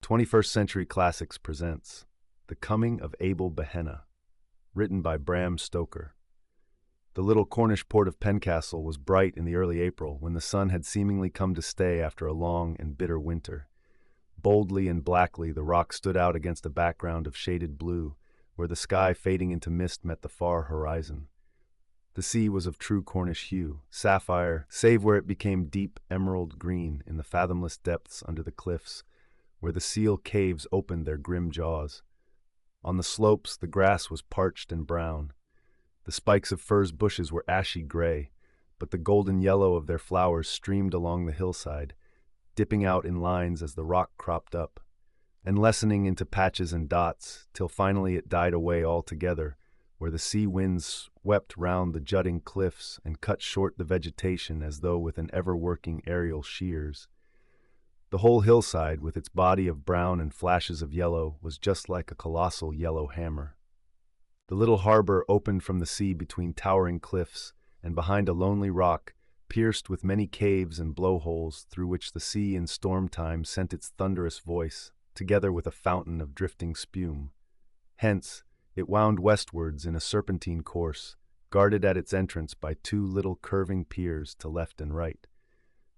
21st Century Classics presents The Coming of Abel Behenna, written by Bram Stoker. The little Cornish port of Pencastle was bright in the early April when the sun had seemingly come to stay after a long and bitter winter. Boldly and blackly the rock stood out against a background of shaded blue, where the sky fading into mist met the far horizon. The sea was of true Cornish hue, sapphire, save where it became deep emerald green in the fathomless depths under the cliffs, where the seal caves opened their grim jaws. On the slopes the grass was parched and brown. The spikes of furze bushes were ashy gray, but the golden yellow of their flowers streamed along the hillside, dipping out in lines as the rock cropped up, and lessening into patches and dots, till finally it died away altogether, where the sea winds swept round the jutting cliffs and cut short the vegetation as though with an ever-working aerial shears. The whole hillside, with its body of brown and flashes of yellow, was just like a colossal yellow hammer. The little harbor opened from the sea between towering cliffs, and behind a lonely rock, pierced with many caves and blowholes through which the sea in storm time sent its thunderous voice, together with a fountain of drifting spume. Hence, it wound westwards in a serpentine course, guarded at its entrance by two little curving piers to left and right.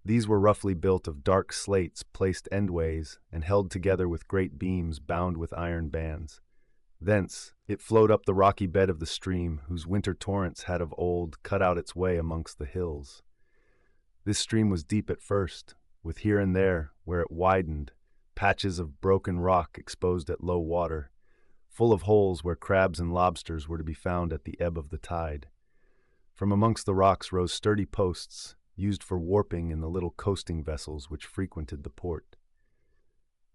These were roughly built of dark slates placed endways and held together with great beams bound with iron bands. Thence, it flowed up the rocky bed of the stream, whose winter torrents had of old cut out its way amongst the hills. This stream was deep at first, with here and there, where it widened, patches of broken rock exposed at low water, full of holes where crabs and lobsters were to be found at the ebb of the tide. From amongst the rocks rose sturdy posts, used for warping in the little coasting vessels which frequented the port.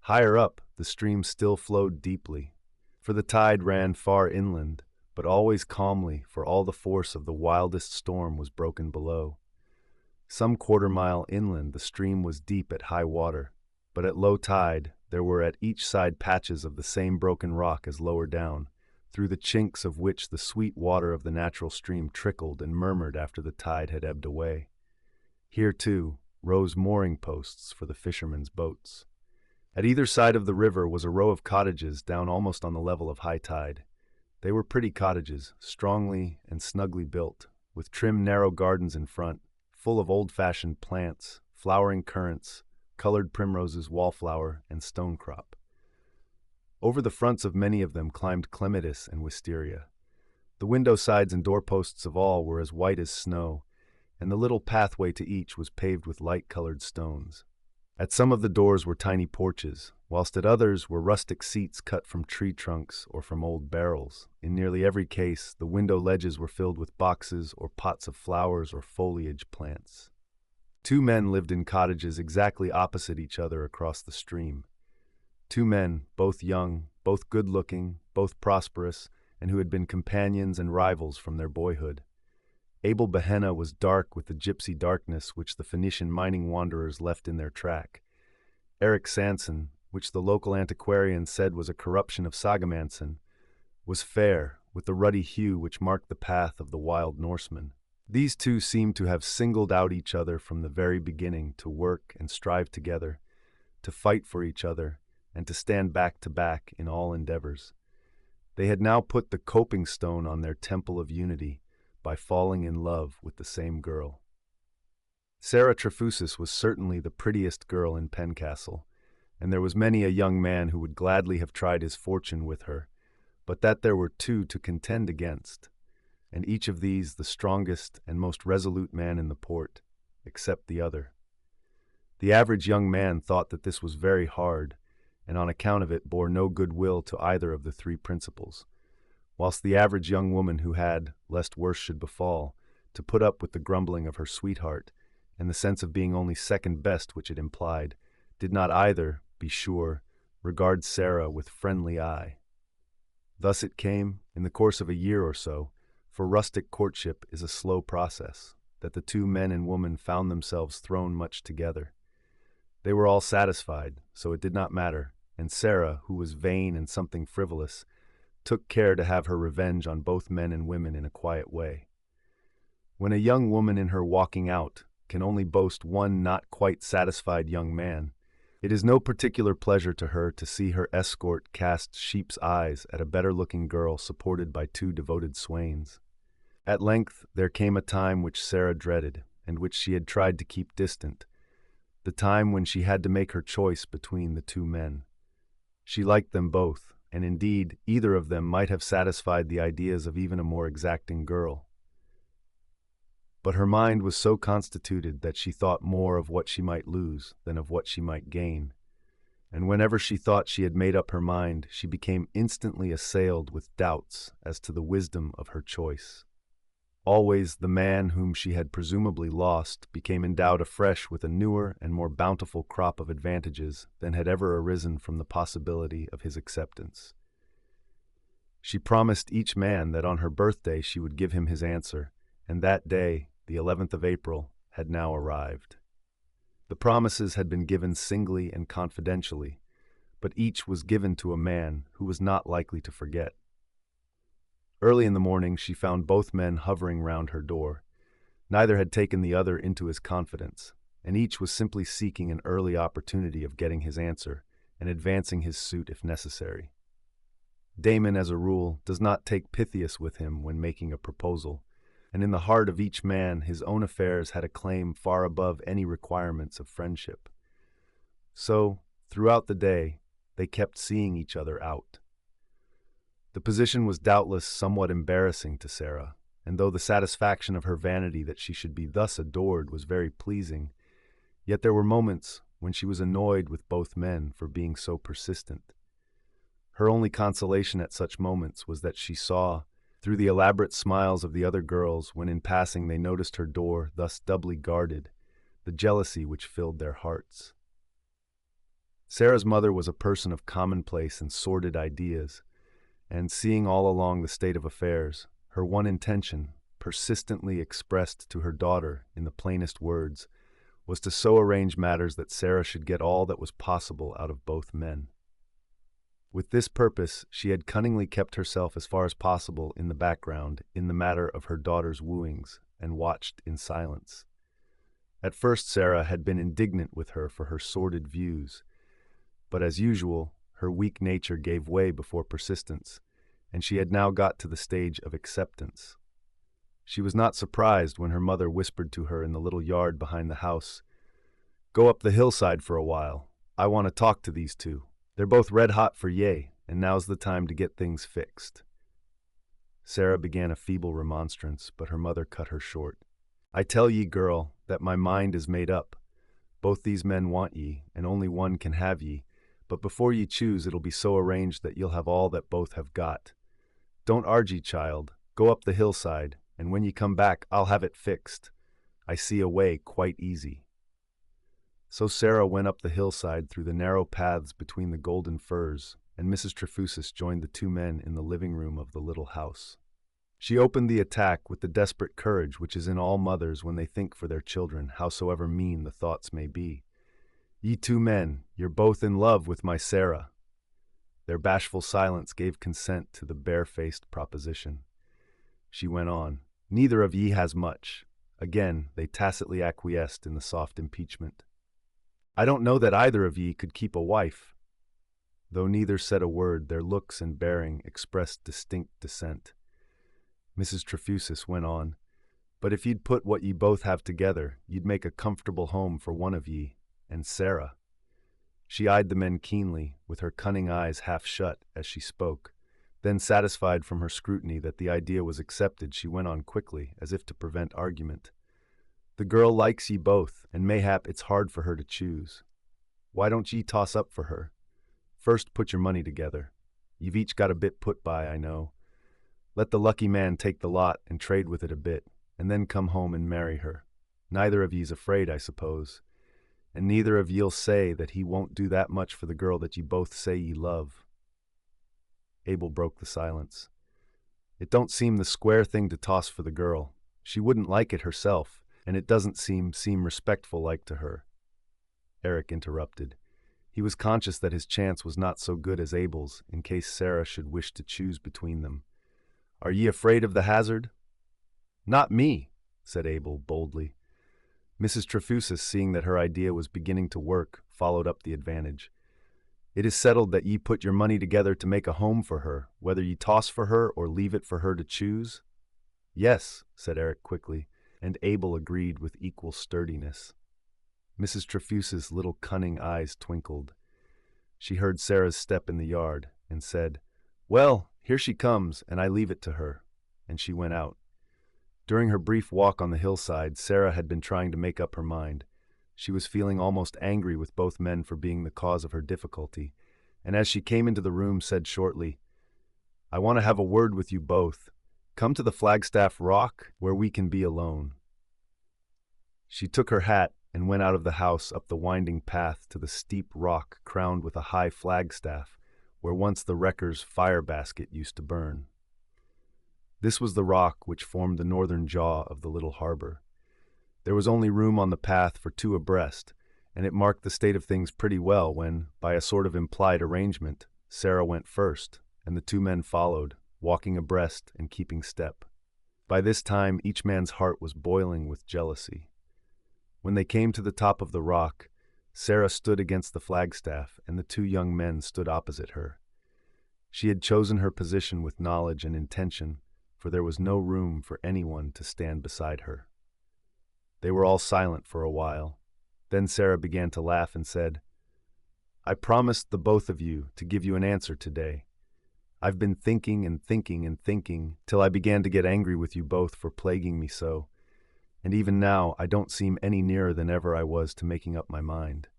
Higher up, the stream still flowed deeply, for the tide ran far inland, but always calmly, for all the force of the wildest storm was broken below. Some quarter-mile inland the stream was deep at high water, but at low tide there were at each side patches of the same broken rock as lower down, through the chinks of which the sweet water of the natural stream trickled and murmured after the tide had ebbed away. Here, too, rose mooring posts for the fishermen's boats. At either side of the river was a row of cottages down almost on the level of high tide. They were pretty cottages, strongly and snugly built, with trim narrow gardens in front, full of old-fashioned plants, flowering currants, colored primroses, wallflower, and stonecrop. Over the fronts of many of them climbed clematis and wisteria. The window sides and doorposts of all were as white as snow, and the little pathway to each was paved with light-colored stones. At some of the doors were tiny porches, whilst at others were rustic seats cut from tree trunks or from old barrels. In nearly every case, the window ledges were filled with boxes or pots of flowers or foliage plants. Two men lived in cottages exactly opposite each other across the stream. Two men, both young, both good-looking, both prosperous, and who had been companions and rivals from their boyhood. Abel Behenna was dark with the gypsy darkness which the Phoenician mining wanderers left in their track. Eric Sanson, which the local antiquarian said was a corruption of Sagamanson, was fair, with the ruddy hue which marked the path of the wild Norsemen. These two seemed to have singled out each other from the very beginning to work and strive together, to fight for each other, and to stand back to back in all endeavors. They had now put the coping stone on their temple of unity by falling in love with the same girl. Sarah Trefusis was certainly the prettiest girl in Pencastle, and there was many a young man who would gladly have tried his fortune with her, but that there were two to contend against, and each of these the strongest and most resolute man in the port, except the other. The average young man thought that this was very hard, and on account of it bore no good will to either of the three principals, whilst the average young woman who had, lest worse should befall, to put up with the grumbling of her sweetheart, and the sense of being only second best which it implied, did not either, be sure, regard Sarah with friendly eye. Thus it came, in the course of a year or so, for rustic courtship is a slow process, that the two men and woman found themselves thrown much together. They were all satisfied, so it did not matter, and Sarah, who was vain and something frivolous, took care to have her revenge on both men and women in a quiet way. When a young woman in her walking out can only boast one not quite satisfied young man, It is no particular pleasure to her to see her escort cast sheep's eyes at a better-looking girl supported by two devoted swains. At length there came a time which Sarah dreaded, and which she had tried to keep distant, the time when she had to make her choice between the two men. She liked them both, and indeed either of them might have satisfied the ideas of even a more exacting girl. But her mind was so constituted that she thought more of what she might lose than of what she might gain, and whenever she thought she had made up her mind, she became instantly assailed with doubts as to the wisdom of her choice. Always the man whom she had presumably lost became endowed afresh with a newer and more bountiful crop of advantages than had ever arisen from the possibility of his acceptance. She promised each man that on her birthday she would give him his answer, and that day, the 11th of April, had now arrived. The promises had been given singly and confidentially, but each was given to a man who was not likely to forget. Early in the morning she found both men hovering round her door. Neither had taken the other into his confidence, and each was simply seeking an early opportunity of getting his answer and advancing his suit if necessary. Damon, as a rule, does not take Pythias with him when making a proposal, and in the heart of each man his own affairs had a claim far above any requirements of friendship. So, throughout the day, they kept seeing each other out. The position was doubtless somewhat embarrassing to Sarah, and though the satisfaction of her vanity that she should be thus adored was very pleasing, yet there were moments when she was annoyed with both men for being so persistent. Her only consolation at such moments was that she saw, through the elaborate smiles of the other girls when in passing they noticed her door thus doubly guarded, the jealousy which filled their hearts. Sarah's mother was a person of commonplace and sordid ideas, and seeing all along the state of affairs, her one intention, persistently expressed to her daughter in the plainest words, was to so arrange matters that Sarah should get all that was possible out of both men. With this purpose, she had cunningly kept herself as far as possible in the background in the matter of her daughter's wooings, and watched in silence. At first Sarah had been indignant with her for her sordid views, but as usual, her weak nature gave way before persistence, and she had now got to the stage of acceptance. She was not surprised when her mother whispered to her in the little yard behind the house, "Go up the hillside for a while. I want to talk to these two. They're both red-hot for yea, and now's the time to get things fixed." Sarah began a feeble remonstrance, but her mother cut her short. "I tell ye, girl, that my mind is made up. Both these men want ye, and only one can have ye, but before ye choose it'll be so arranged that you'll have all that both have got. Don't argy, child. Go up the hillside, and when ye come back I'll have it fixed. I see a way quite easy." So Sarah went up the hillside through the narrow paths between the golden firs, and Mrs. Trefusis joined the two men in the living room of the little house. She opened the attack with the desperate courage which is in all mothers when they think for their children, howsoever mean the thoughts may be. "Ye two men, you're both in love with my Sarah." Their bashful silence gave consent to the bare-faced proposition. She went on, "Neither of ye has much." Again, they tacitly acquiesced in the soft impeachment. "I don't know that either of ye could keep a wife." Though neither said a word, their looks and bearing expressed distinct dissent. Mrs. Trefusis went on, "But if you'd put what ye both have together, you'd make a comfortable home for one of ye, and Sarah." She eyed the men keenly, with her cunning eyes half shut as she spoke. Then, satisfied from her scrutiny that the idea was accepted, she went on quickly, as if to prevent argument. "The girl likes ye both, and mayhap it's hard for her to choose. Why don't ye toss up for her? First put your money together. You've each got a bit put by, I know. Let the lucky man take the lot and trade with it a bit, and then come home and marry her. Neither of ye's afraid, I suppose, and neither of ye'll say that he won't do that much for the girl that ye both say ye love." Abel broke the silence. "It don't seem the square thing to toss for the girl. She wouldn't like it herself, and it doesn't seem respectful like to her." Eric interrupted. He was conscious that his chance was not so good as Abel's, in case Sarah should wish to choose between them. "Are ye afraid of the hazard?" "Not me," said Abel boldly. Mrs. Trefusis, seeing that her idea was beginning to work, followed up the advantage. "It is settled that ye put your money together to make a home for her, whether ye toss for her or leave it for her to choose?" "Yes," said Eric quickly, and Abel agreed with equal sturdiness. Mrs. Trefusis' little cunning eyes twinkled. She heard Sarah's step in the yard, and said, "Well, here she comes, and I leave it to her," and she went out. During her brief walk on the hillside, Sarah had been trying to make up her mind. She was feeling almost angry with both men for being the cause of her difficulty, and as she came into the room said shortly, "I want to have a word with you both. Come to the Flagstaff Rock, where we can be alone." She took her hat and went out of the house up the winding path to the steep rock crowned with a high flagstaff, where once the wrecker's fire basket used to burn. This was the rock which formed the northern jaw of the little harbor. There was only room on the path for two abreast, and it marked the state of things pretty well when, by a sort of implied arrangement, Sarah went first, and the two men followed, walking abreast and keeping step. By this time, each man's heart was boiling with jealousy. When they came to the top of the rock, Sarah stood against the flagstaff, and the two young men stood opposite her. She had chosen her position with knowledge and intention, for there was no room for anyone to stand beside her. They were all silent for a while. Then Sarah began to laugh and said, "I promised the both of you to give you an answer today. I've been thinking and thinking and thinking till I began to get angry with you both for plaguing me so, and even now I don't seem any nearer than ever I was to making up my mind."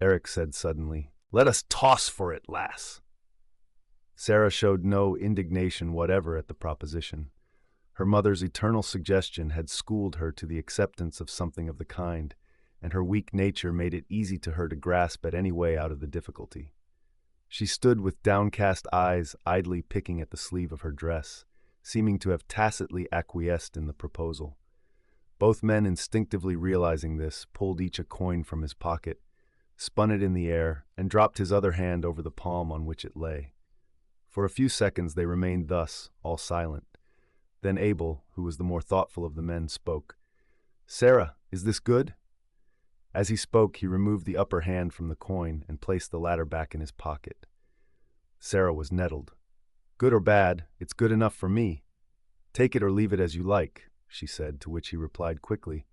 Eric said suddenly, "Let us toss for it, lass." Sarah showed no indignation whatever at the proposition. Her mother's eternal suggestion had schooled her to the acceptance of something of the kind, and her weak nature made it easy to her to grasp at any way out of the difficulty. She stood with downcast eyes, idly picking at the sleeve of her dress, seeming to have tacitly acquiesced in the proposal. Both men, instinctively realizing this, pulled each a coin from his pocket, spun it in the air, and dropped his other hand over the palm on which it lay. For a few seconds they remained thus, all silent. Then Abel, who was the more thoughtful of the men, spoke. "Sarah, is this good?" As he spoke, he removed the upper hand from the coin and placed the latter back in his pocket. Sarah was nettled. "Good or bad, it's good enough for me. Take it or leave it as you like," she said, to which he replied quickly,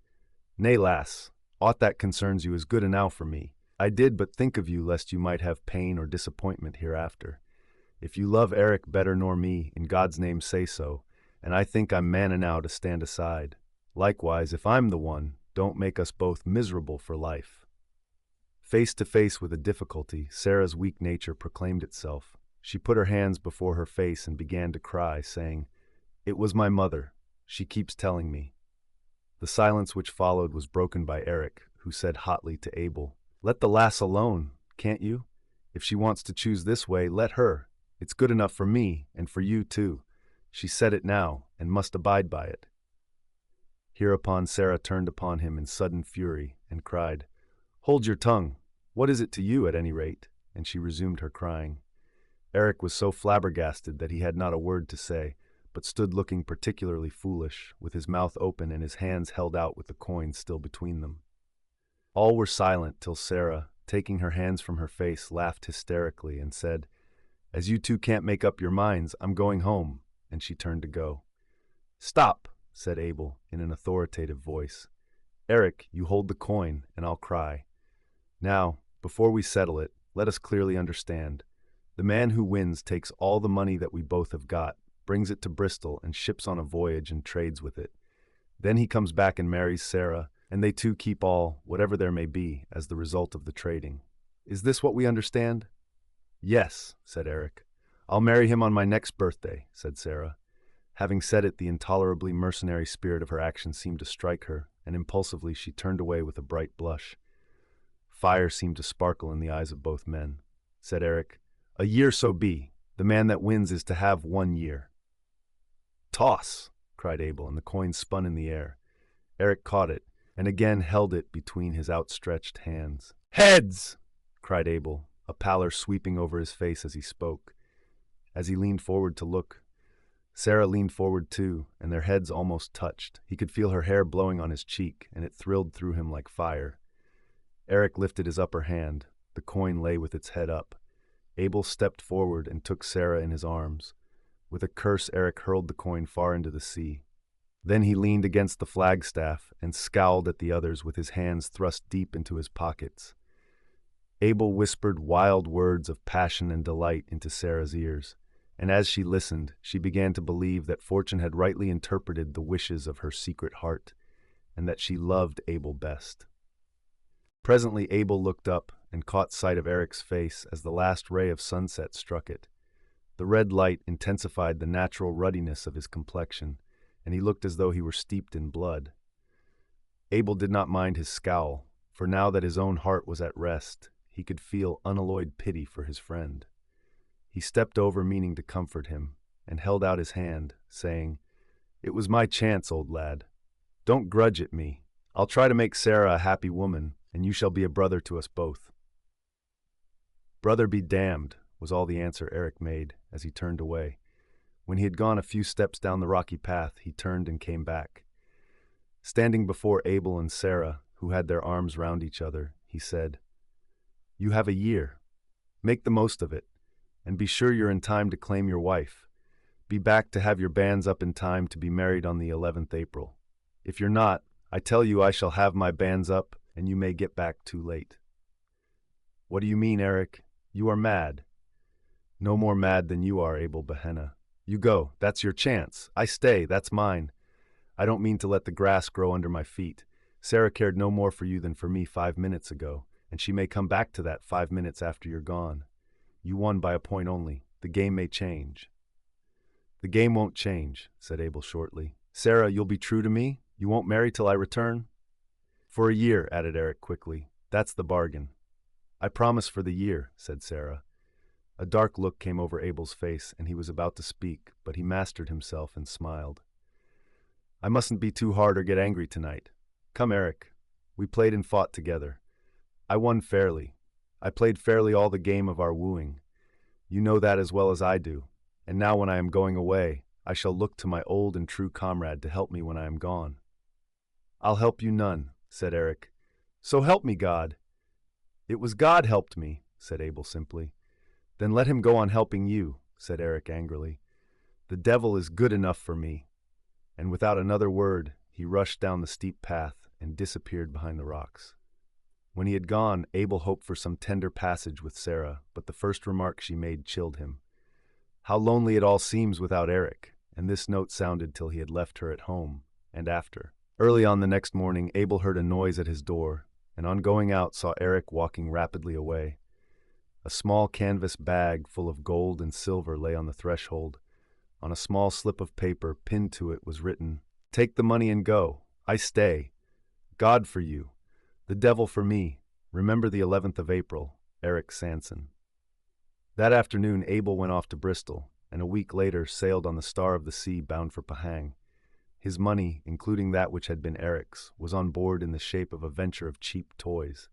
"Nay, lass, aught that concerns you is good enow for me. I did but think of you lest you might have pain or disappointment hereafter. If you love Eric better nor me, in God's name say so, and I think I'm man enow to stand aside. Likewise, if I'm the one, don't make us both miserable for life." Face to face with a difficulty, Sarah's weak nature proclaimed itself. She put her hands before her face and began to cry, saying, "It was my mother. She keeps telling me." The silence which followed was broken by Eric, who said hotly to Abel, "Let the lass alone, can't you? If she wants to choose this way, let her. It's good enough for me, and for you too. She said it now, and must abide by it." Hereupon Sarah turned upon him in sudden fury, and cried, "Hold your tongue! What is it to you, at any rate?" And she resumed her crying. Eric was so flabbergasted that he had not a word to say, but stood looking particularly foolish, with his mouth open and his hands held out with the coin still between them. All were silent till Sarah, taking her hands from her face, laughed hysterically and said, "As you two can't make up your minds, I'm going home," and she turned to go. "Stop," said Abel, in an authoritative voice. "Eric, you hold the coin, and I'll cry. Now, before we settle it, let us clearly understand. The man who wins takes all the money that we both have got, brings it to Bristol, and ships on a voyage and trades with it. Then he comes back and marries Sarah, and they two keep all, whatever there may be, as the result of the trading. Is this what we understand?" "Yes," said Eric. "I'll marry him on my next birthday," said Sarah. Having said it, the intolerably mercenary spirit of her action seemed to strike her, and impulsively she turned away with a bright blush. Fire seemed to sparkle in the eyes of both men. Said Eric, "A year so be. The man that wins is to have 1 year." "Toss!" cried Abel, and the coin spun in the air. Eric caught it, and again held it between his outstretched hands. "Heads!" cried Abel, a pallor sweeping over his face as he spoke. As he leaned forward to look, Sarah leaned forward too, and their heads almost touched. He could feel her hair blowing on his cheek, and it thrilled through him like fire. Eric lifted his upper hand. The coin lay with its head up. Abel stepped forward and took Sarah in his arms. With a curse, Eric hurled the coin far into the sea. Then he leaned against the flagstaff and scowled at the others with his hands thrust deep into his pockets. Abel whispered wild words of passion and delight into Sarah's ears, and as she listened, she began to believe that fortune had rightly interpreted the wishes of her secret heart, and that she loved Abel best. Presently Abel looked up and caught sight of Eric's face as the last ray of sunset struck it. The red light intensified the natural ruddiness of his complexion, and he looked as though he were steeped in blood. Abel did not mind his scowl, for now that his own heart was at rest, he could feel unalloyed pity for his friend. He stepped over, meaning to comfort him, and held out his hand, saying, "It was my chance, old lad. Don't grudge it me. I'll try to make Sarah a happy woman, and you shall be a brother to us both." "Brother be damned," was all the answer Eric made as he turned away. When he had gone a few steps down the rocky path, he turned and came back. Standing before Abel and Sarah, who had their arms round each other, he said, "You have a year. Make the most of it, and be sure you're in time to claim your wife. Be back to have your banns up in time to be married on the 11th April. If you're not, I tell you I shall have my banns up, and you may get back too late." "What do you mean, Eric? You are mad." "No more mad than you are, Abel Behenna. You go, that's your chance. I stay, that's mine. I don't mean to let the grass grow under my feet. Sarah cared no more for you than for me 5 minutes ago, and she may come back to that 5 minutes after you're gone. You won by a point only. The game may change." "The game won't change," said Abel shortly. "Sarah, you'll be true to me? You won't marry till I return?" "For a year," added Eric quickly. "That's the bargain." "I promise for the year," said Sarah. A dark look came over Abel's face, and he was about to speak, but he mastered himself and smiled. "I mustn't be too hard or get angry tonight. Come, Eric. We played and fought together. I won fairly. I played fairly all the game of our wooing. You know that as well as I do. And now when I am going away, I shall look to my old and true comrade to help me when I am gone." "I'll help you none," said Eric. "So help me God." "It was God helped me," said Abel simply. "Then let him go on helping you," said Eric angrily. "The devil is good enough for me." And without another word, he rushed down the steep path and disappeared behind the rocks. When he had gone, Abel hoped for some tender passage with Sarah, but the first remark she made chilled him. How lonely it all seems without Eric, and this note sounded till he had left her at home, and after. Early on the next morning, Abel heard a noise at his door, and on going out saw Eric walking rapidly away. A small canvas bag full of gold and silver lay on the threshold. On a small slip of paper pinned to it was written, "Take the money and go. I stay. God for you. The devil for me. Remember the 11th of April. Eric Sanson." That afternoon Abel went off to Bristol, and a week later sailed on the Star of the Sea bound for Pahang. His money, including that which had been Eric's, was on board in the shape of a venture of cheap toys.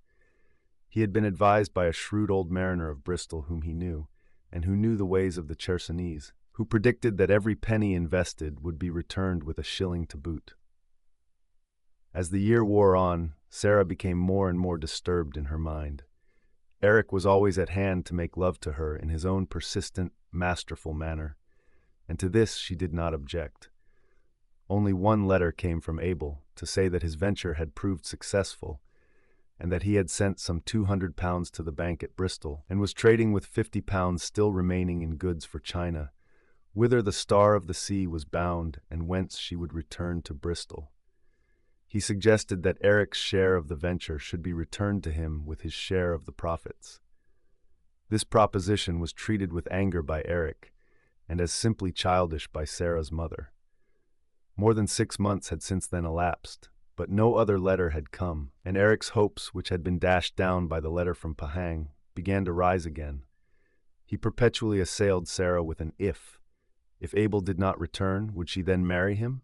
He had been advised by a shrewd old mariner of Bristol whom he knew, and who knew the ways of the Chersonese, who predicted that every penny invested would be returned with a shilling to boot. As the year wore on, Sarah became more and more disturbed in her mind. Eric was always at hand to make love to her in his own persistent, masterful manner, and to this she did not object. Only one letter came from Abel to say that his venture had proved successful, and that he had sent some £200 to the bank at Bristol, and was trading with £50 still remaining in goods for China, whither the Star of the Sea was bound and whence she would return to Bristol. He suggested that Eric's share of the venture should be returned to him with his share of the profits. This proposition was treated with anger by Eric, and as simply childish by Sarah's mother. More than 6 months had since then elapsed, but no other letter had come, and Eric's hopes, which had been dashed down by the letter from Pahang, began to rise again. He perpetually assailed Sarah with an if. If Abel did not return, would she then marry him?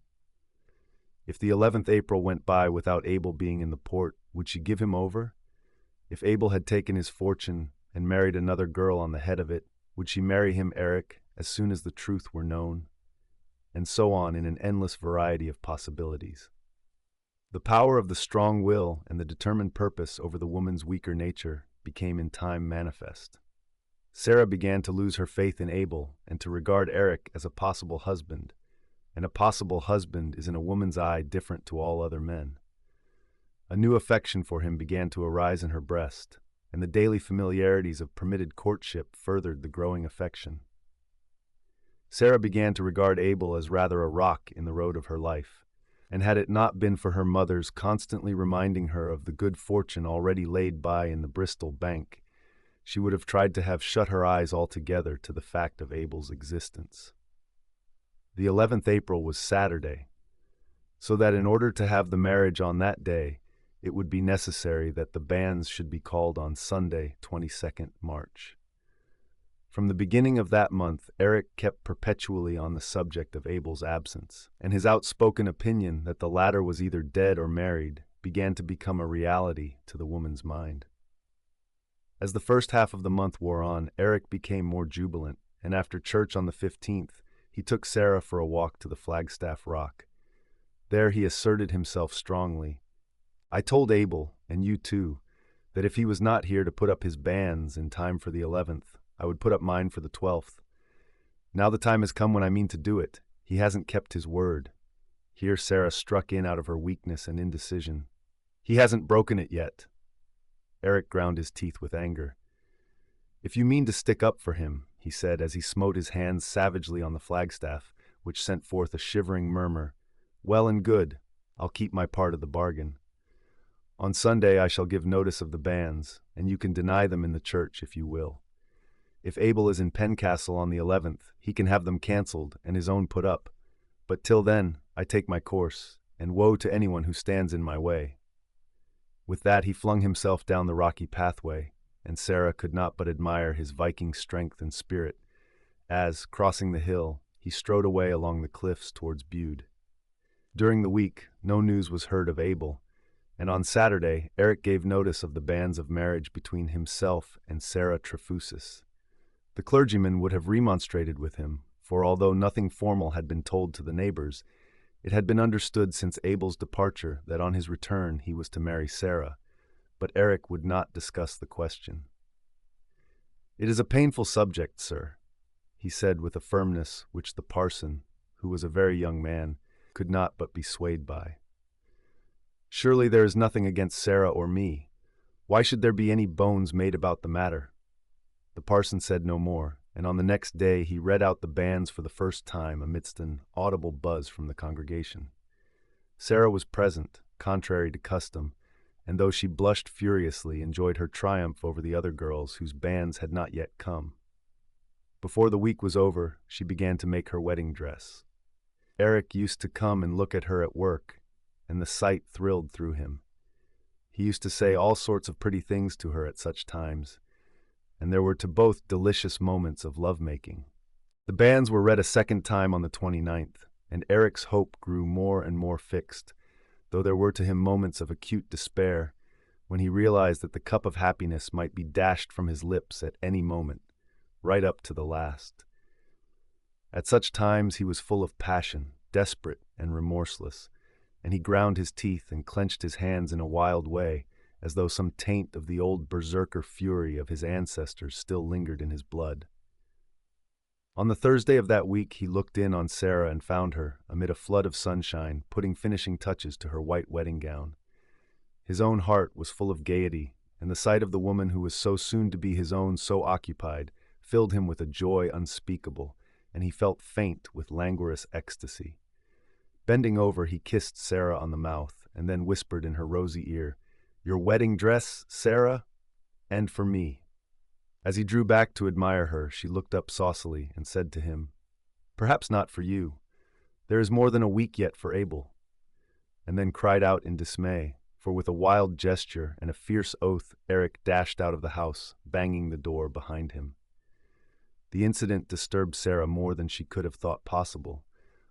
If the 11th April went by without Abel being in the port, would she give him over? If Abel had taken his fortune and married another girl on the head of it, would she marry him, Eric, as soon as the truth were known? and so on in an endless variety of possibilities. The power of the strong will and the determined purpose over the woman's weaker nature became in time manifest. Sarah began to lose her faith in Abel and to regard Eric as a possible husband, and a possible husband is in a woman's eye different to all other men. A new affection for him began to arise in her breast, and the daily familiarities of permitted courtship furthered the growing affection. Sarah began to regard Abel as rather a rock in the road of her life, and had it not been for her mother's constantly reminding her of the good fortune already laid by in the Bristol bank, she would have tried to have shut her eyes altogether to the fact of Abel's existence. The 11th April was Saturday, so that in order to have the marriage on that day, it would be necessary that the banns should be called on Sunday, 22nd March. From the beginning of that month, Eric kept perpetually on the subject of Abel's absence, and his outspoken opinion that the latter was either dead or married began to become a reality to the woman's mind. As the first half of the month wore on, Eric became more jubilant, and after church on the 15th, he took Sarah for a walk to the Flagstaff Rock. There he asserted himself strongly. "I told Abel, and you too, that if he was not here to put up his banns in time for the 11th, I would put up mine for the 12th. Now the time has come when I mean to do it. He hasn't kept his word." Here Sarah struck in out of her weakness and indecision. "He hasn't broken it yet." Eric ground his teeth with anger. "If you mean to stick up for him," he said as he smote his hands savagely on the flagstaff, which sent forth a shivering murmur, "well and good, I'll keep my part of the bargain. On Sunday I shall give notice of the banns, and you can deny them in the church if you will. If Abel is in Pencastle on the 11th, he can have them cancelled and his own put up. But till then, I take my course, and woe to anyone who stands in my way." With that he flung himself down the rocky pathway, and Sarah could not but admire his Viking strength and spirit, as, crossing the hill, he strode away along the cliffs towards Bude. During the week, no news was heard of Abel, and on Saturday Eric gave notice of the banns of marriage between himself and Sarah Trefusis. The clergyman would have remonstrated with him, for although nothing formal had been told to the neighbors, it had been understood since Abel's departure that on his return he was to marry Sarah, but Eric would not discuss the question. "It is a painful subject, sir," he said with a firmness which the parson, who was a very young man, could not but be swayed by. "Surely there is nothing against Sarah or me. Why should there be any bones made about the matter?" The parson said no more, and on the next day he read out the banns for the first time amidst an audible buzz from the congregation. Sarah was present, contrary to custom, and though she blushed furiously, enjoyed her triumph over the other girls whose banns had not yet come. Before the week was over, she began to make her wedding dress. Eric used to come and look at her at work, and the sight thrilled through him. He used to say all sorts of pretty things to her at such times, and there were to both delicious moments of love-making. The banns were read a second time on the 29th, and Eric's hope grew more and more fixed, though there were to him moments of acute despair, when he realized that the cup of happiness might be dashed from his lips at any moment, right up to the last. At such times he was full of passion, desperate and remorseless, and he ground his teeth and clenched his hands in a wild way, as though some taint of the old berserker fury of his ancestors still lingered in his blood. On the Thursday of that week he looked in on Sarah and found her, amid a flood of sunshine, putting finishing touches to her white wedding gown. His own heart was full of gaiety, and the sight of the woman who was so soon to be his own so occupied filled him with a joy unspeakable, and he felt faint with languorous ecstasy. Bending over, he kissed Sarah on the mouth, and then whispered in her rosy ear, "Your wedding dress, Sarah? And for me." As he drew back to admire her, she looked up saucily and said to him, "Perhaps not for you. There is more than a week yet for Abel," and then cried out in dismay, for with a wild gesture and a fierce oath Eric dashed out of the house, banging the door behind him. The incident disturbed Sarah more than she could have thought possible,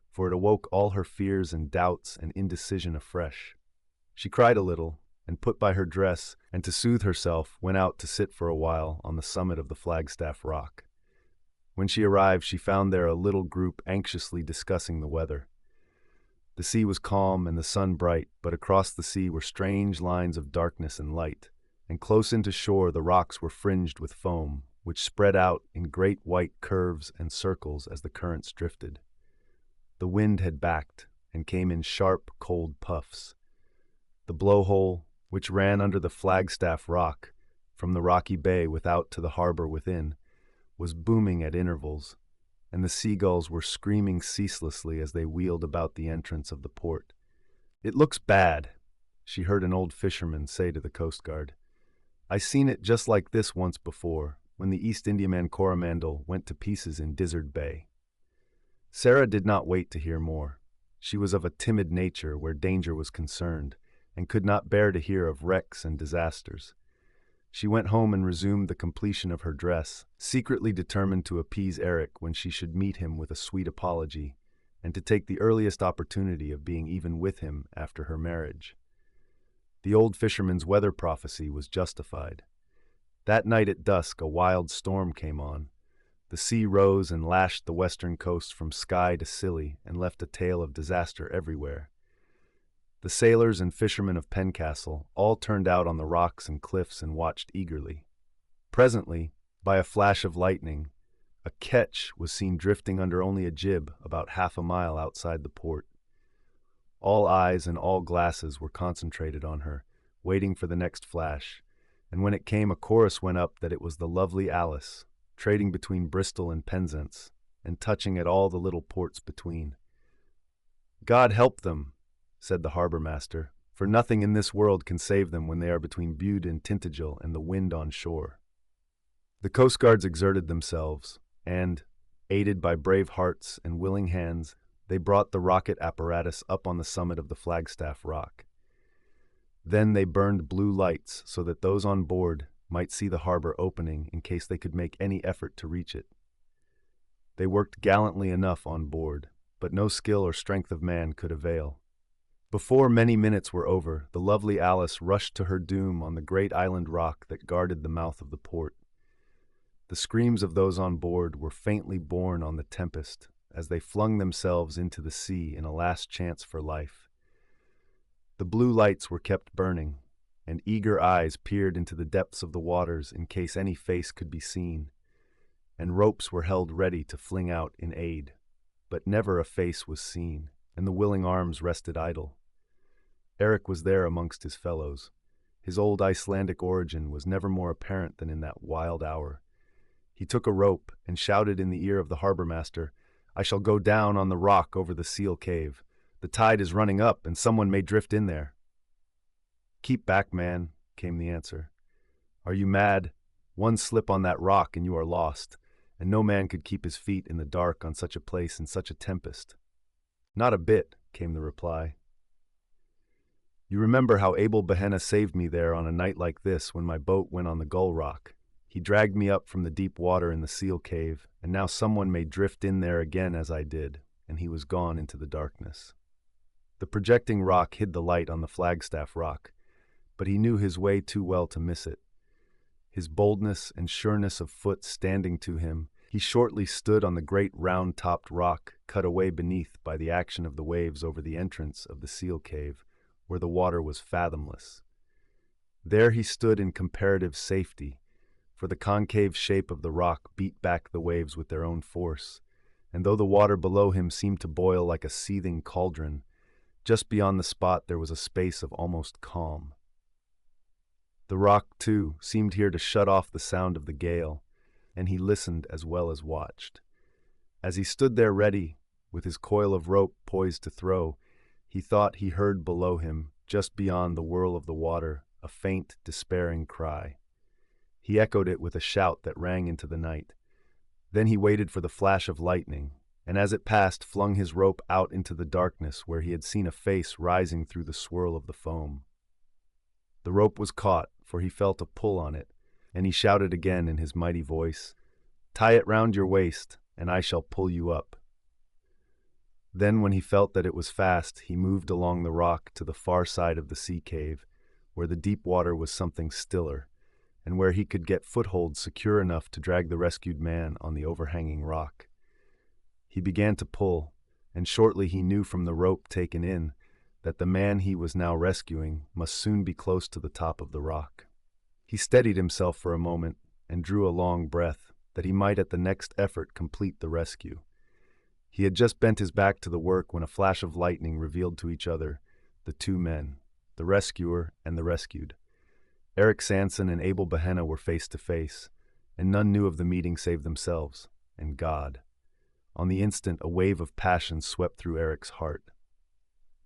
for it awoke all her fears and doubts and indecision afresh. She cried a little, and put by her dress, and to soothe herself went out to sit for a while on the summit of the Flagstaff Rock. When she arrived, she found there a little group anxiously discussing the weather. The sea was calm and the sun bright, but across the sea were strange lines of darkness and light, and close into shore the rocks were fringed with foam, which spread out in great white curves and circles as the currents drifted. The wind had backed and came in sharp, cold puffs. The blowhole, which ran under the Flagstaff Rock, from the rocky bay without to the harbor within, was booming at intervals, and the seagulls were screaming ceaselessly as they wheeled about the entrance of the port. "It looks bad," she heard an old fisherman say to the Coast Guard. "I seen it just like this once before, when the East Indiaman Coromandel went to pieces in Dizzard Bay." Sarah did not wait to hear more. She was of a timid nature where danger was concerned, and could not bear to hear of wrecks and disasters. She went home and resumed the completion of her dress, secretly determined to appease Eric when she should meet him with a sweet apology, and to take the earliest opportunity of being even with him after her marriage. The old fisherman's weather prophecy was justified. That night at dusk a wild storm came on. The sea rose and lashed the western coast from Skye to Scilly and left a tale of disaster everywhere. The sailors and fishermen of Pencastle all turned out on the rocks and cliffs and watched eagerly. Presently, by a flash of lightning, a ketch was seen drifting under only a jib about half a mile outside the port. All eyes and all glasses were concentrated on her, waiting for the next flash, and when it came a chorus went up that it was the lovely Alice, trading between Bristol and Penzance, and touching at all the little ports between. "God help them," said the harbor master, "for nothing in this world can save them when they are between Bude and Tintagel and the wind on shore." The Coast Guards exerted themselves, and, aided by brave hearts and willing hands, they brought the rocket apparatus up on the summit of the Flagstaff Rock. Then they burned blue lights so that those on board might see the harbor opening in case they could make any effort to reach it. They worked gallantly enough on board, but no skill or strength of man could avail. Before many minutes were over, the lovely Alice rushed to her doom on the great island rock that guarded the mouth of the port. The screams of those on board were faintly borne on the tempest as they flung themselves into the sea in a last chance for life. The blue lights were kept burning, and eager eyes peered into the depths of the waters in case any face could be seen, and ropes were held ready to fling out in aid. But never a face was seen, and the willing arms rested idle. Eric was there amongst his fellows. His old Icelandic origin was never more apparent than in that wild hour. He took a rope and shouted in the ear of the harbor master, "I shall go down on the rock over the seal cave. The tide is running up, and someone may drift in there." "Keep back, man," came the answer. "Are you mad? One slip on that rock and you are lost, and no man could keep his feet in the dark on such a place in such a tempest." "Not a bit," came the reply. "You remember how Abel Behenna saved me there on a night like this when my boat went on the Gull Rock. He dragged me up from the deep water in the seal cave, and now someone may drift in there again as I did," and he was gone into the darkness. The projecting rock hid the light on the Flagstaff Rock, but he knew his way too well to miss it. His boldness and sureness of foot standing to him, he shortly stood on the great round-topped rock cut away beneath by the action of the waves over the entrance of the seal cave, where the water was fathomless. There he stood in comparative safety, for the concave shape of the rock beat back the waves with their own force, and though the water below him seemed to boil like a seething cauldron, just beyond the spot there was a space of almost calm. The rock, too, seemed here to shut off the sound of the gale, and he listened as well as watched. As he stood there ready, with his coil of rope poised to throw, he thought he heard below him, just beyond the whirl of the water, a faint, despairing cry. He echoed it with a shout that rang into the night. Then he waited for the flash of lightning, and as it passed flung his rope out into the darkness where he had seen a face rising through the swirl of the foam. The rope was caught, for he felt a pull on it, and he shouted again in his mighty voice, "Tie it round your waist, and I shall pull you up." Then when he felt that it was fast, he moved along the rock to the far side of the sea cave, where the deep water was something stiller, and where he could get foothold secure enough to drag the rescued man on the overhanging rock. He began to pull, and shortly he knew from the rope taken in that the man he was now rescuing must soon be close to the top of the rock. He steadied himself for a moment and drew a long breath, that he might at the next effort complete the rescue. He had just bent his back to the work when a flash of lightning revealed to each other the two men, the rescuer and the rescued. Eric Sanson and Abel Behenna were face to face, and none knew of the meeting save themselves and God. On the instant, a wave of passion swept through Eric's heart.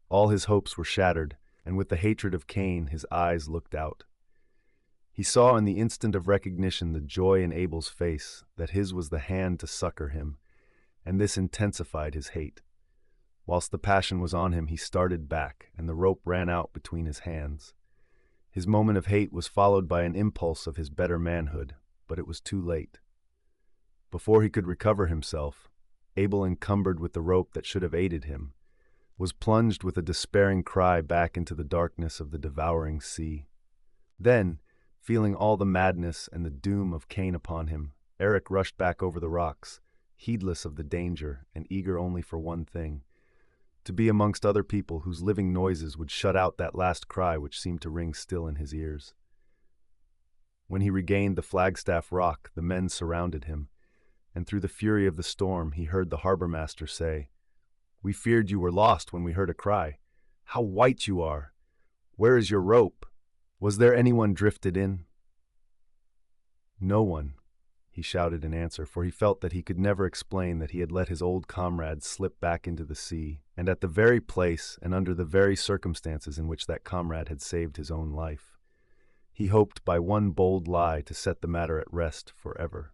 All his hopes were shattered, and with the hatred of Cain, his eyes looked out. He saw in the instant of recognition the joy in Abel's face, that his was the hand to succor him, and this intensified his hate. Whilst the passion was on him, he started back, and the rope ran out between his hands. His moment of hate was followed by an impulse of his better manhood, but it was too late. Before he could recover himself, Abel, encumbered with the rope that should have aided him, was plunged with a despairing cry back into the darkness of the devouring sea. Then, feeling all the madness and the doom of Cain upon him, Eric rushed back over the rocks, heedless of the danger and eager only for one thing: to be amongst other people whose living noises would shut out that last cry which seemed to ring still in his ears. When he regained the Flagstaff Rock, the men surrounded him, and through the fury of the storm he heard the harbor master say, "We feared you were lost when we heard a cry. How white you are! Where is your rope? Was there anyone drifted in?" "No one," he shouted in answer, for he felt that he could never explain that he had let his old comrade slip back into the sea, and at the very place and under the very circumstances in which that comrade had saved his own life. He hoped by one bold lie to set the matter at rest forever.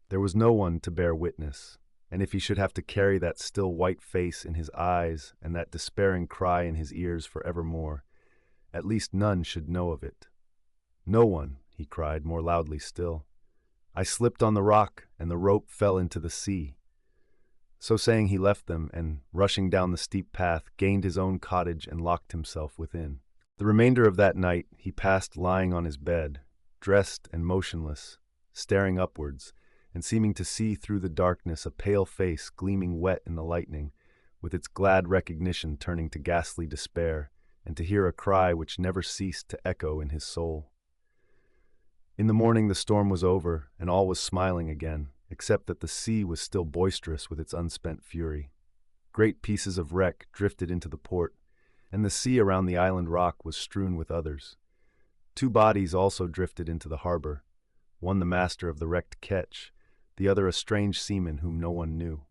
There was no one to bear witness, and if he should have to carry that still white face in his eyes and that despairing cry in his ears forevermore, at least none should know of it. "No one," he cried more loudly still. "I slipped on the rock, and the rope fell into the sea." So saying, he left them, and, rushing down the steep path, gained his own cottage and locked himself within. The remainder of that night he passed lying on his bed, dressed and motionless, staring upwards, and seeming to see through the darkness a pale face gleaming wet in the lightning, with its glad recognition turning to ghastly despair, and to hear a cry which never ceased to echo in his soul. In the morning the storm was over, and all was smiling again, except that the sea was still boisterous with its unspent fury. Great pieces of wreck drifted into the port, and the sea around the island rock was strewn with others. 2 bodies also drifted into the harbor, one the master of the wrecked ketch, the other a strange seaman whom no one knew.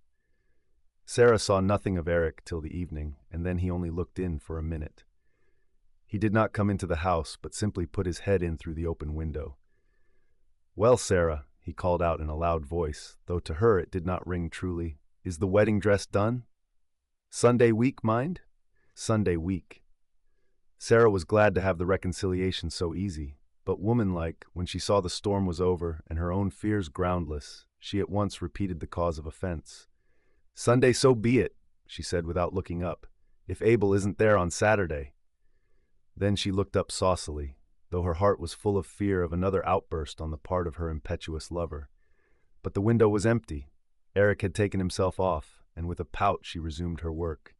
Sarah saw nothing of Eric till the evening, and then he only looked in for a minute. He did not come into the house, but simply put his head in through the open window. "Well, Sarah," he called out in a loud voice, though to her it did not ring truly, "is the wedding dress done? Sunday week, mind? Sunday week." Sarah was glad to have the reconciliation so easy, but womanlike, when she saw the storm was over and her own fears groundless, she at once repeated the cause of offense. "Sunday, so be it," she said without looking up, "if Abel isn't there on Saturday." Then she looked up saucily, though her heart was full of fear of another outburst on the part of her impetuous lover. But the window was empty. Eric had taken himself off, and with a pout she resumed her work.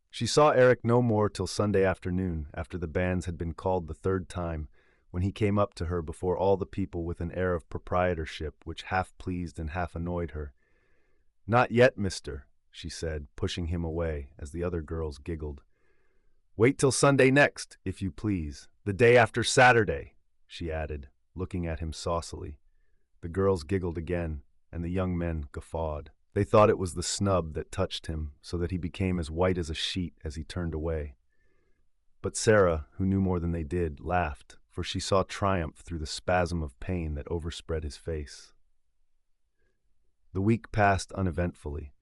She saw Eric no more till Sunday afternoon, after the banns had been called the 3rd time, when he came up to her before all the people with an air of proprietorship which half pleased and half annoyed her. "Not yet, mister," she said, pushing him away, as the other girls giggled. "Wait till Sunday next, if you please. The day after Saturday," she added, looking at him saucily. The girls giggled again, and the young men guffawed. They thought it was the snub that touched him, so that he became as white as a sheet as he turned away. But Sarah, who knew more than they did, laughed, for she saw triumph through the spasm of pain that overspread his face. The week passed uneventfully.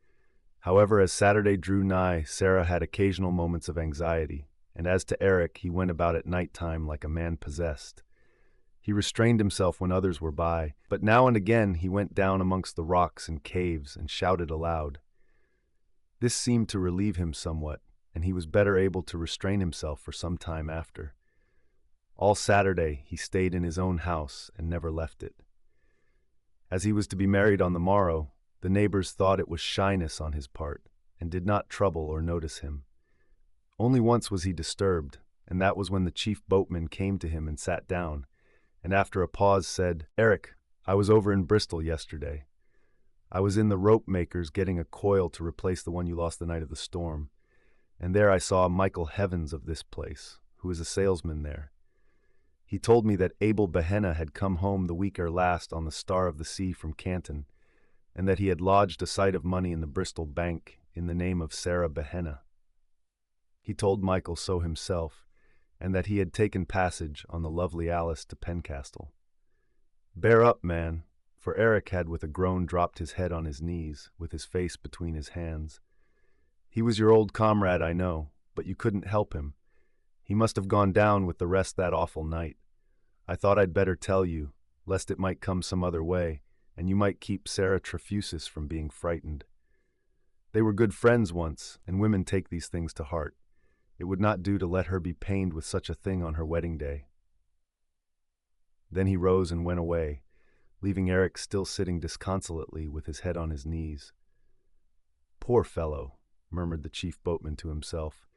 However, as Saturday drew nigh, Sarah had occasional moments of anxiety, and as to Eric, he went about at night time like a man possessed. He restrained himself when others were by, but now and again he went down amongst the rocks and caves and shouted aloud. This seemed to relieve him somewhat, and he was better able to restrain himself for some time after. All Saturday he stayed in his own house and never left it. As he was to be married on the morrow, the neighbors thought it was shyness on his part, and did not trouble or notice him. Only once was he disturbed, and that was when the chief boatman came to him and sat down, and after a pause said, "Eric, I was over in Bristol yesterday. I was in the rope maker's getting a coil to replace the one you lost the night of the storm, and there I saw Michael Heavens of this place, who is a salesman there. He told me that Abel Behenna had come home the week ere last on the Star of the Sea from Canton, and that he had lodged a sight of money in the Bristol Bank in the name of Sarah Behenna. He told Michael so himself, and that he had taken passage on the Lovely Alice to Pencastle. Bear up, man," for Eric had with a groan dropped his head on his knees, with his face between his hands. "He was your old comrade, I know, but you couldn't help him. He must have gone down with the rest that awful night. I thought I'd better tell you, lest it might come some other way, and you might keep Sarah Trefusis from being frightened. They were good friends once, and women take these things to heart. It would not do to let her be pained with such a thing on her wedding day." Then he rose and went away, leaving Eric still sitting disconsolately with his head on his knees. "Poor fellow," murmured the chief boatman to himself.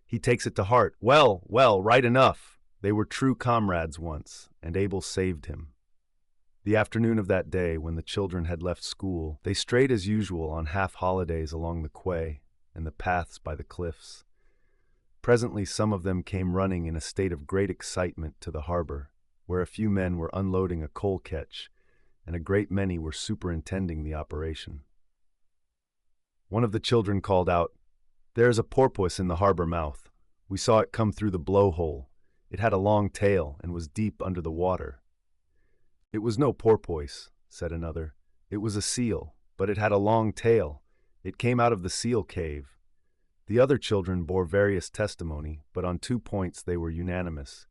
"He takes it to heart. Well, well, right enough. They were true comrades once, and Abel saved him." The afternoon of that day, when the children had left school, they strayed as usual on half-holidays along the quay and the paths by the cliffs. Presently some of them came running in a state of great excitement to the harbor, where a few men were unloading a coal ketch, and a great many were superintending the operation. One of the children called out, "There is a porpoise in the harbor mouth. We saw it come through the blowhole. It had a long tail and was deep under the water." "It was no porpoise," said another. "It was a seal, but it had a long tail. It came out of the seal cave." The other children bore various testimony, but on 2 points they were unanimous.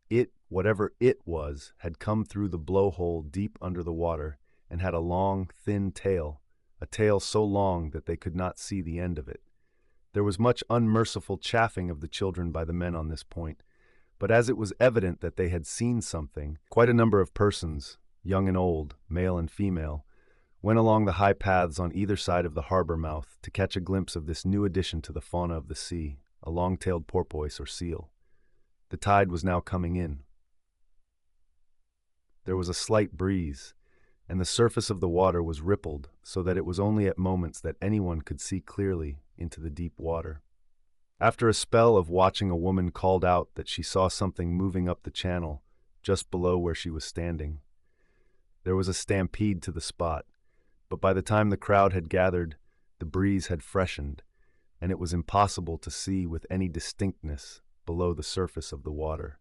It, whatever it was, had come through the blowhole deep under the water, and had a long, thin tail, a tail so long that they could not see the end of it. There was much unmerciful chaffing of the children by the men on this point, but as it was evident that they had seen something, quite a number of persons, young and old, male and female, went along the high paths on either side of the harbor mouth to catch a glimpse of this new addition to the fauna of the sea, a long-tailed porpoise or seal. The tide was now coming in. There was a slight breeze, and the surface of the water was rippled so that it was only at moments that anyone could see clearly into the deep water. After a spell of watching, a woman called out that she saw something moving up the channel, just below where she was standing. There was a stampede to the spot, but by the time the crowd had gathered, the breeze had freshened, and it was impossible to see with any distinctness below the surface of the water.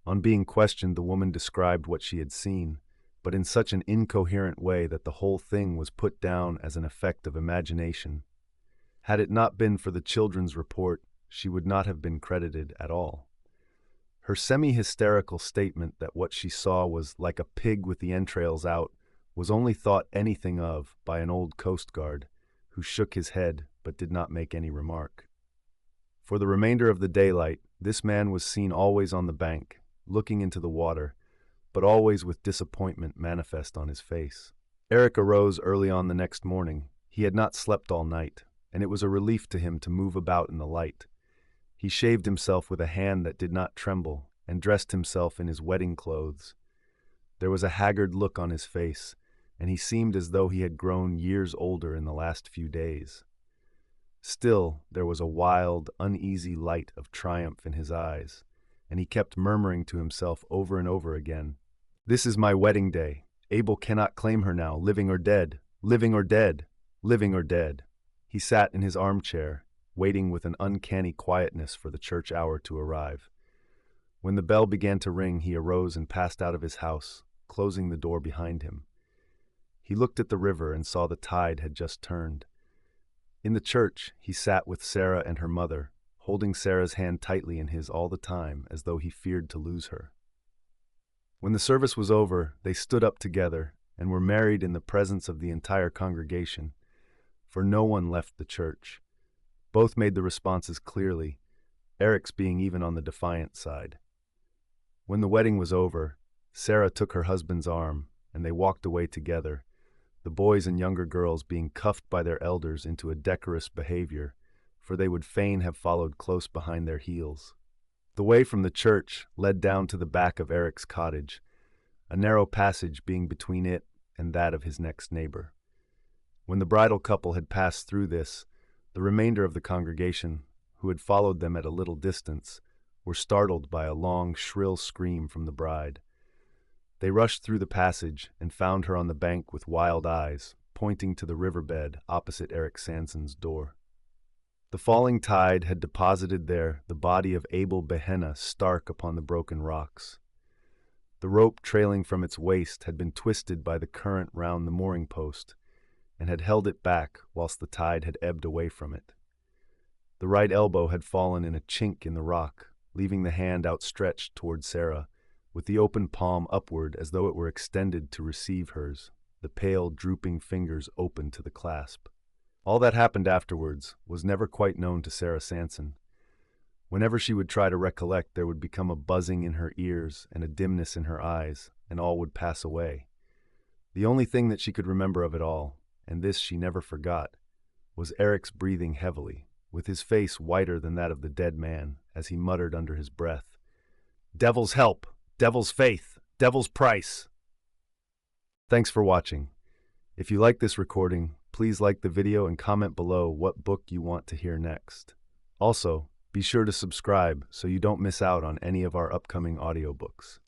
On being questioned, the woman described what she had seen, but in such an incoherent way that the whole thing was put down as an effect of imagination. Had it not been for the children's report, she would not have been credited at all. Her semi-hysterical statement that what she saw was like a pig with the entrails out was only thought anything of by an old coast guard, who shook his head but did not make any remark. For the remainder of the daylight, this man was seen always on the bank, looking into the water, but always with disappointment manifest on his face. Eric arose early on the next morning. He had not slept all night, and it was a relief to him to move about in the light. He shaved himself with a hand that did not tremble, and dressed himself in his wedding clothes. There was a haggard look on his face, and he seemed as though he had grown years older in the last few days. Still, there was a wild, uneasy light of triumph in his eyes, and he kept murmuring to himself over and over again, "This is my wedding day. Abel cannot claim her now, living or dead, living or dead, living or dead." He sat in his armchair, waiting with an uncanny quietness for the church hour to arrive. When the bell began to ring, he arose and passed out of his house, closing the door behind him. He looked at the river and saw the tide had just turned. In the church, he sat with Sarah and her mother, holding Sarah's hand tightly in his all the time, as though he feared to lose her. When the service was over, they stood up together and were married in the presence of the entire congregation, for no one left the church. Both made the responses clearly, Eric's being even on the defiant side. When the wedding was over, Sarah took her husband's arm, and they walked away together, the boys and younger girls being cuffed by their elders into a decorous behavior, for they would fain have followed close behind their heels. The way from the church led down to the back of Eric's cottage, a narrow passage being between it and that of his next neighbor. When the bridal couple had passed through this, the remainder of the congregation, who had followed them at a little distance, were startled by a long, shrill scream from the bride. They rushed through the passage and found her on the bank with wild eyes, pointing to the riverbed opposite Eric Sanson's door. The falling tide had deposited there the body of Abel Behenna stark upon the broken rocks. The rope trailing from its waist had been twisted by the current round the mooring post, and had held it back whilst the tide had ebbed away from it. The right elbow had fallen in a chink in the rock, leaving the hand outstretched toward Sarah, with the open palm upward as though it were extended to receive hers, the pale, drooping fingers open to the clasp. All that happened afterwards was never quite known to Sarah Sanson. Whenever she would try to recollect, there would become a buzzing in her ears and a dimness in her eyes, and all would pass away. The only thing that she could remember of it all, and this she never forgot, was Eric's breathing heavily, with his face whiter than that of the dead man, as he muttered under his breath, "Devil's help! Devil's faith! Devil's price!" Thanks for watching. If you like this recording, please like the video and comment below what book you want to hear next. Also, be sure to subscribe so you don't miss out on any of our upcoming audiobooks.